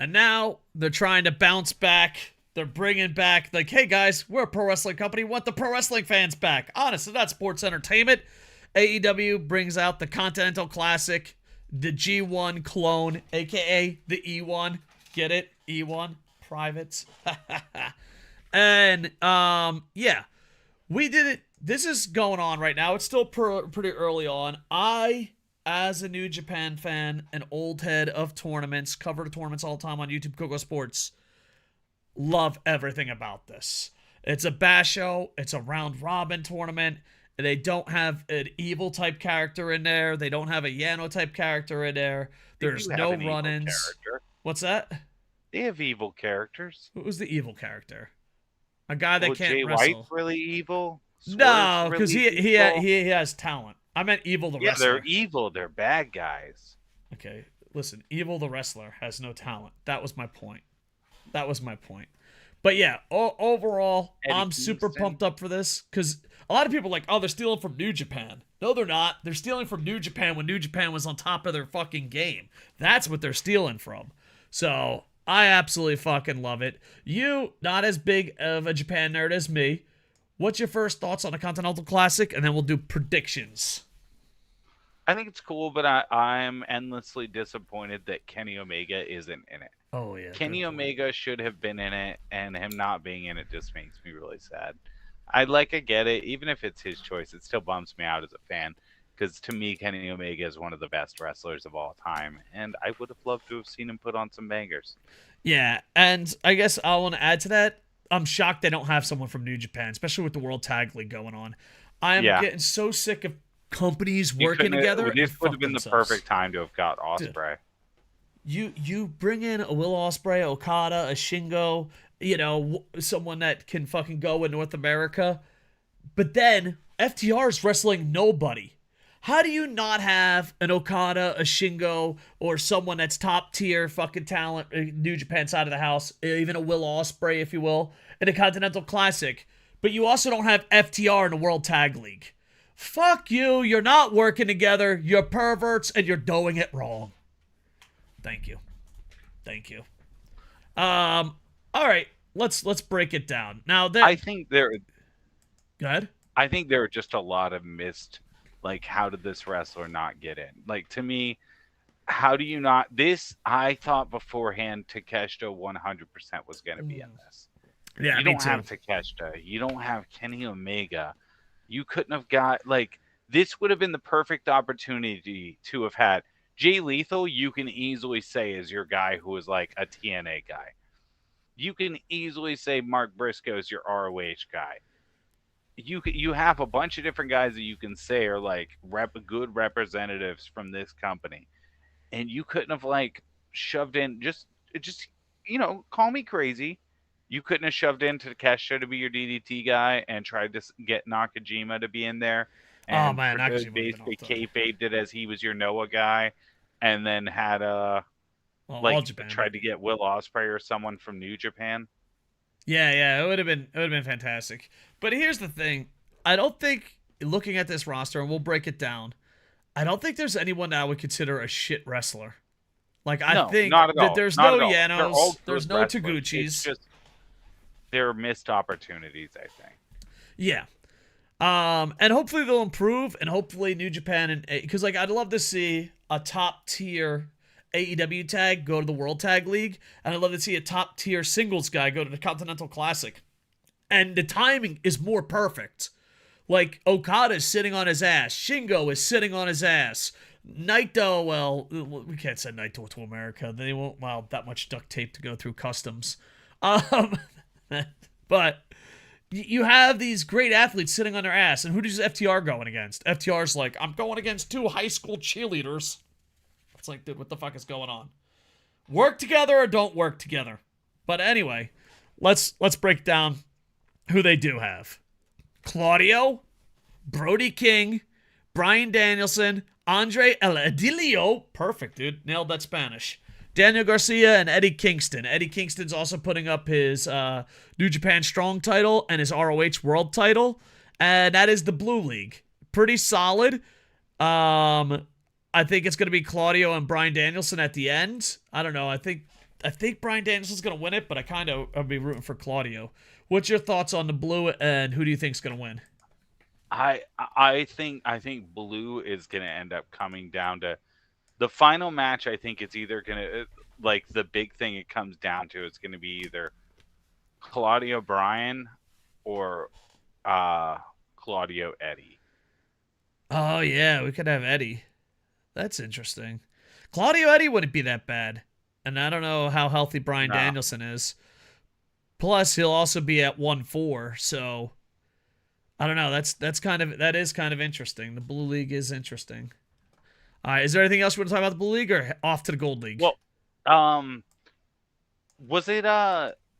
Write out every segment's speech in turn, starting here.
And now they're trying to bounce back. They're bringing back, like, hey guys, we're a pro wrestling company. We want the pro wrestling fans back. Honestly, that's sports entertainment. AEW brings out the Continental Classic, the G1 clone, aka the E1. Get it? E1 privates. And yeah, we did it. This is going on right now. It's still pretty early on. I, as a New Japan fan, an old head of tournaments, cover tournaments all the time on YouTube, KocoSports, love everything about this. It's a basho. It's a round robin tournament. They don't have an evil type character in there. They don't have a Yano type character in there. There's no run-ins. What's that? They have evil characters. Who's the evil character? A guy that can't Jay wrestle. White's really evil. No, because he has talent. I meant Evil the wrestler. Yeah, they're evil. They're bad guys. Okay, listen. Evil the wrestler has no talent. That was my point. But yeah, overall, I'm super pumped up for this because a lot of people are like, oh, they're stealing from New Japan. No, they're not. They're stealing from New Japan when New Japan was on top of their fucking game. That's what they're stealing from. So I absolutely fucking love it. You, not as big of a Japan nerd as me. What's your first thoughts on the Continental Classic? And then we'll do predictions. I think it's cool, but I'm endlessly disappointed that Kenny Omega isn't in it. Oh, yeah. Kenny Omega should have been in it, and him not being in it just makes me really sad. I get it. Even if it's his choice, it still bums me out as a fan. Because to me, Kenny Omega is one of the best wrestlers of all time. And I would have loved to have seen him put on some bangers. Yeah, and I guess I want to add to that. I'm shocked they don't have someone from New Japan, especially with the World Tag League going on. I'm getting so sick of companies working together. This would have been the perfect time to have got Ospreay. You bring in a Will Ospreay, Okada, a Shingo, someone that can fucking go in North America. But then FTR is wrestling nobody. How do you not have an Okada, a Shingo, or someone that's top tier fucking talent, New Japan side of the house, even a Will Ospreay, if you will, in a Continental Classic, but you also don't have FTR in the World Tag League? Fuck you. You're not working together. You're perverts, and you're doing it wrong. Thank you. All right. Let's break it down. Now, I think there. Go ahead. I think there are just a lot of missed. How did this wrestler not get in? To me, how do you not? This, I thought beforehand, Takeshita 100% was going to be in this. Yeah, you don't have Takeshita. You don't have Kenny Omega. You couldn't have got, this would have been the perfect opportunity to have had Jay Lethal. You can easily say is your guy who is a TNA guy. You can easily say Mark Briscoe is your ROH guy. You have a bunch of different guys that you can say are good representatives from this company, and you couldn't have shoved in just call me crazy. You couldn't have shoved in Takeshita to be your DDT guy and tried to get Nakajima to be in there. And Nakajima basically kayfabed it as he was your Noah guy, and then had tried to get Will Ospreay or someone from New Japan. Yeah, it would have been fantastic. But here's the thing. I don't think, looking at this roster, and we'll break it down, I don't think there's anyone that I would consider a shit wrestler. I think that there's no Yanos, there's no Taguchis. It's just they're missed opportunities, I think. Yeah. And hopefully they'll improve, and hopefully New Japan, because I'd love to see a top tier AEW tag go to the World Tag League, and I'd love to see a top tier singles guy go to the Continental Classic. And the timing is more perfect. Okada is sitting on his ass. Shingo is sitting on his ass. Naito, well, we can't send Naito to America. They won't allow that much duct tape to go through customs. But you have these great athletes sitting on their ass, and who does FTR going against? FTR's I'm going against 2 high school cheerleaders. It's dude, what the fuck is going on? Work together or don't work together. But anyway, let's break down who they do have. Claudio, Brody King, Bryan Danielson, Andre El Idilio. Perfect, dude. Nailed that Spanish. Daniel Garcia and Eddie Kingston. Eddie Kingston's also putting up his New Japan Strong title and his ROH World title. And that is the Blue League. Pretty solid. I think it's going to be Claudio and Bryan Danielson at the end. I don't know. I think I think Bryan Danielson's gonna win it, but I'll be rooting for Claudio. What's your thoughts on the blue, and who do you think's gonna win? I think Blue is going to end up coming down to the final match. I think it's either going to like the big thing it comes down to. It's going to be either Claudio Bryan or Claudio Eddie. Oh yeah, we could have Eddie. That's interesting. Claudio Eddie wouldn't be that bad, and I don't know how healthy Bryan No. Danielson is. Plus, he'll also be at 1-4, so I don't know. That is kind of interesting. The Blue League is interesting. All right, is there anything else you want to talk about the Blue League, or off to the Gold League? Well, was it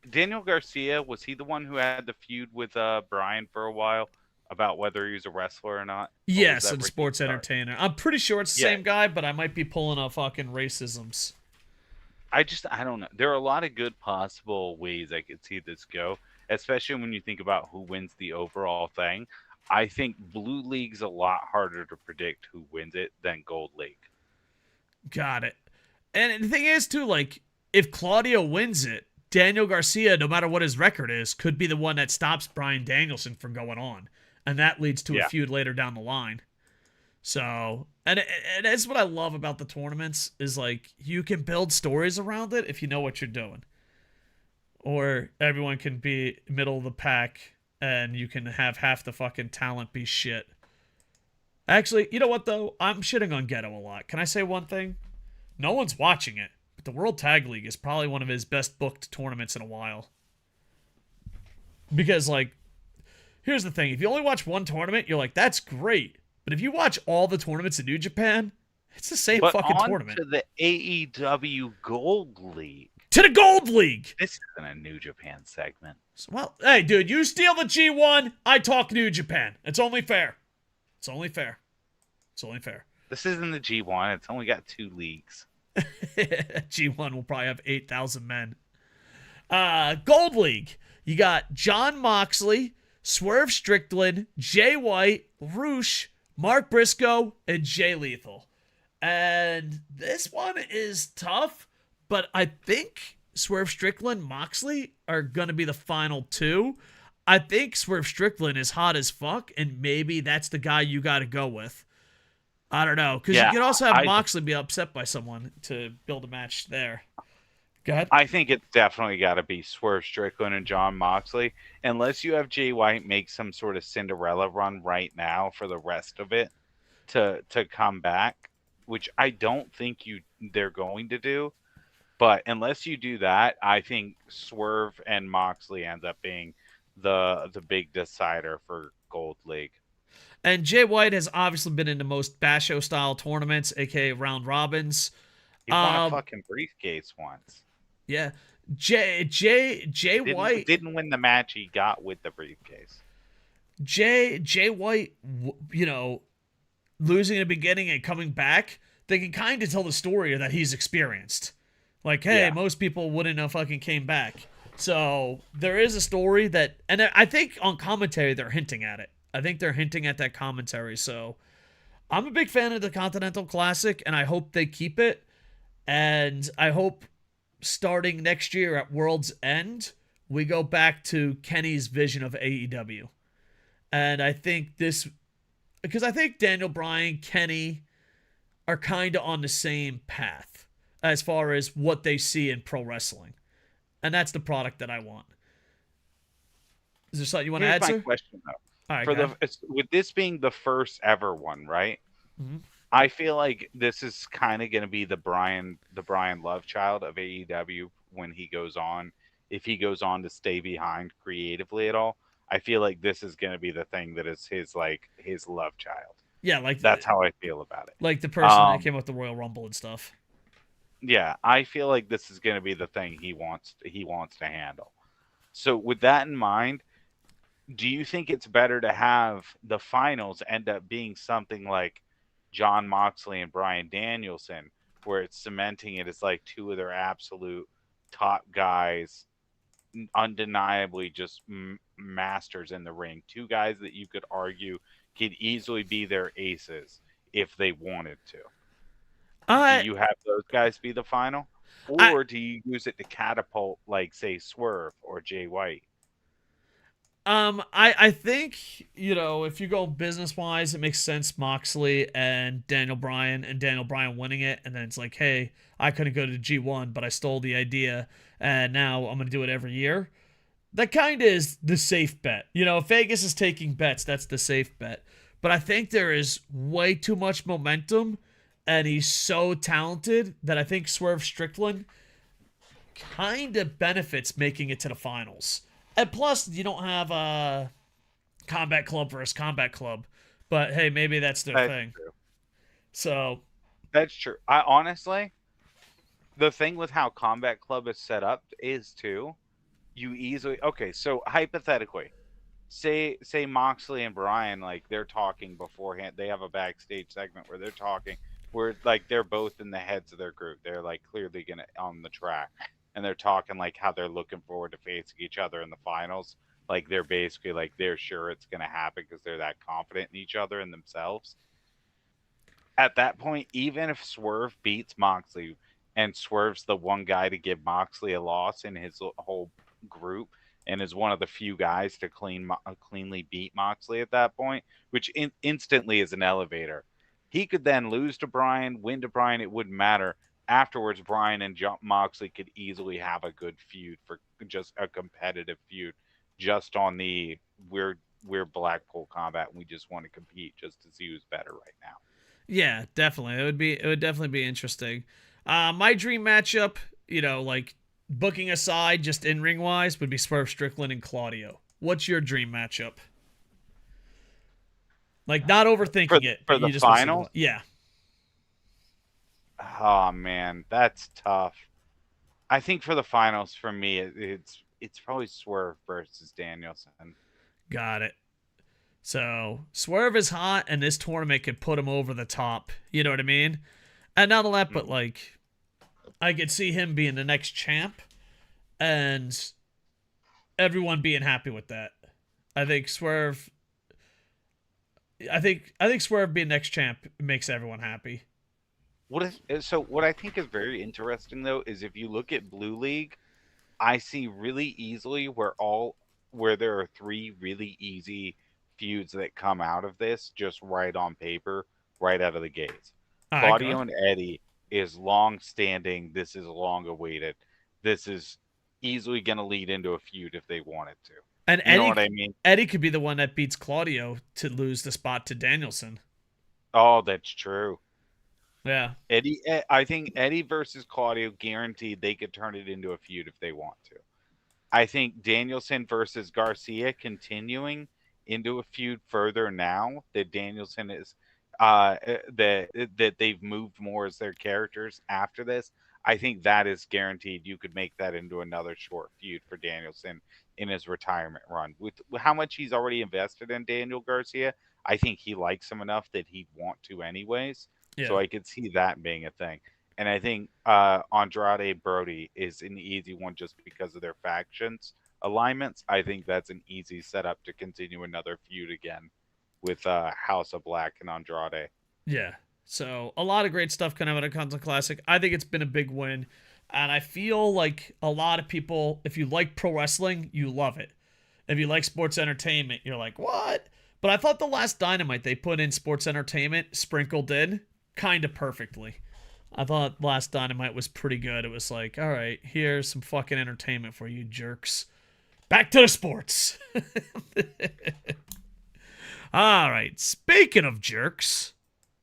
Daniel Garcia? Was he the one who had the feud with Bryan for a while about whether he was a wrestler or not? Or was yes, that and Ricky sports Starks? entertainer. I'm pretty sure it's the Yeah. same guy, but I might be pulling a fucking racisms. I don't know. There are a lot of good possible ways I could see this go, especially when you think about who wins the overall thing. I think Blue League's a lot harder to predict who wins it than Gold League. Got it. And the thing is, too, like, if Claudio wins it, Daniel Garcia, no matter what his record is, could be the one that stops Bryan Danielson from going on. And that leads to a Yeah. feud later down the line. So, and that's what I love about the tournaments, is, like, you can build stories around it if you know what you're doing. Or everyone can be middle of the pack, and you can have half the fucking talent be shit. Actually, you know what, though? I'm shitting on Ghetto a lot. Can I say one thing? No one's watching it, but the World Tag League is probably one of his best booked tournaments in a while. Because, like, here's the thing. If you only watch one tournament, you're like, that's great. But if you watch all the tournaments in New Japan, it's the same But fucking on tournament. to the AEW Gold League. To the Gold League! This isn't a New Japan segment. Well, hey, dude, you steal the G1, I talk New Japan. It's only fair. It's only fair. It's only fair. This isn't the G1. It's only got 2 leagues. G1 will probably have 8,000 men. Gold League. You got John Moxley, Swerve Strickland, Jay White, Roosh, Mark Briscoe, and Jay Lethal. And this one is tough, but I think Swerve Strickland, Moxley are going to be the final 2. I think Swerve Strickland is hot as fuck, and maybe that's the guy you got to go with. I don't know, because you could also have Moxley be upset by someone to build a match there. Go ahead. I think it's definitely got to be Swerve Strickland and John Moxley, unless you have Jay White make some sort of Cinderella run right now for the rest of it to come back, which I don't think they're going to do. But unless you do that, I think Swerve and Moxley ends up being the big decider for Gold League. And Jay White has obviously been in the most Basho style tournaments, aka round robins. He won a fucking briefcase once. Yeah, Jay White didn't win the match he got with the briefcase. Jay White, you know, losing in the beginning and coming back, they can kind of tell the story that he's experienced. Like, hey, Yeah. most people wouldn't have fucking came back. So there is a story that, and I think on commentary they're hinting at it. I think they're hinting at that commentary. So I'm a big fan of the Continental Classic, and I hope they keep it. And I hope starting next year at World's End, we go back to Kenny's vision of AEW. And I think because I think Daniel Bryan, Kenny are kind of on the same path as far as what they see in pro wrestling. And that's the product that I want. Is there something you want to Here's add, my sir? question, though. All right, With this being the first ever one, right? Mhm. I feel like this is kind of going to be the Brian love child of AEW when he goes on. If he goes on to stay behind creatively at all, I feel like this is going to be the thing that is his love child. Yeah, like That's how I feel about it. like the person that came up with the Royal Rumble and stuff. Yeah, I feel like this is going to be the thing he wants to handle. So with that in mind, do you think it's better to have the finals end up being something like John Moxley and Bryan Danielson, where it's cementing it as like 2 of their absolute top guys, undeniably just masters in the ring, 2 guys that you could argue could easily be their aces if they wanted to? Do you have those guys be the final? Or do you use it to catapult, like, say, Swerve or Jay White? I think, if you go business wise, it makes sense Moxley and Daniel Bryan winning it, and then it's like, hey, I couldn't go to G1, but I stole the idea, and now I'm gonna do it every year. That kind of is the safe bet. If Vegas is taking bets, that's the safe bet. But I think there is way too much momentum, and he's so talented that I think Swerve Strickland kind of benefits making it to the finals. And plus, you don't have a Combat Club versus Combat Club. But hey, maybe that's their That's thing. true. So, That's true. I honestly, the thing with how Combat Club is set up is too, you easily okay. So hypothetically, say Moxley and Bryan, like, they're talking beforehand. They have a backstage segment where they're talking, where, like, they're both in the heads of their group. They're, like, clearly gonna on the track, and they're talking like how they're looking forward to facing each other in the finals. Like, they're basically like they're sure it's gonna happen because they're that confident in each other and themselves. At that point, even if Swerve beats Moxley and Swerve's the one guy to give Moxley a loss in his whole group and is one of the few guys to cleanly beat Moxley at that point, which instantly is an elevator. He could then lose to Bryan, win to Bryan, it wouldn't matter. Afterwards, Bryan and Moxley could easily have a good feud, for just a competitive feud, just on the we're Blackpool Combat and we just want to compete just to see who's better right now. yeah, definitely. It would definitely be interesting. My dream matchup, like booking aside, just in ring wise, would be Swerve Strickland and Claudio. What's your dream matchup? Like, not overthinking it, For but the you just finals. yeah. Oh man, that's tough. I think for the finals, for me, it's probably Swerve versus Danielson. Got it. So Swerve is hot, and this tournament could put him over the top. You know what I mean? And not only that, but Mhm. like, I could see him being the next champ, and everyone being happy with that. I think Swerve. I think Swerve being next champ makes everyone happy. What I think is very interesting though is if you look at Blue League, I see really easily where there are three really easy feuds that come out of this just right on paper, right out of the gates. All right, go. Claudio and Eddie is long standing. This is long awaited. This is easily going to lead into a feud if they wanted to. And You know what I mean? Eddie could be the one that beats Claudio to lose the spot to Danielson. Oh, that's true. Yeah. I think Eddie versus Claudio, guaranteed they could turn it into a feud if they want to. I think Danielson versus Garcia continuing into a feud further now that Danielson is that they've moved more as their characters after this. I think that is guaranteed. You could make that into another short feud for Danielson in his retirement run. With how much he's already invested in Daniel Garcia, I think he likes him enough that he'd want to anyways. So Yeah. I could see that being a thing. And I think Andrade Brody is an easy one just because of their factions alignments. I think that's an easy setup to continue another feud again with House of Black and Andrade. Yeah. So a lot of great stuff coming out of Content Classic. I think it's been a big win. And I feel like a lot of people, if you like pro wrestling, you love it. If you like sports entertainment, you're like, what? But I thought the last Dynamite they put in sports entertainment sprinkled in kind of perfectly. I thought last Dynamite was pretty good. It was like, all right, here's some fucking entertainment for you jerks. Back to the sports. All right, speaking of jerks,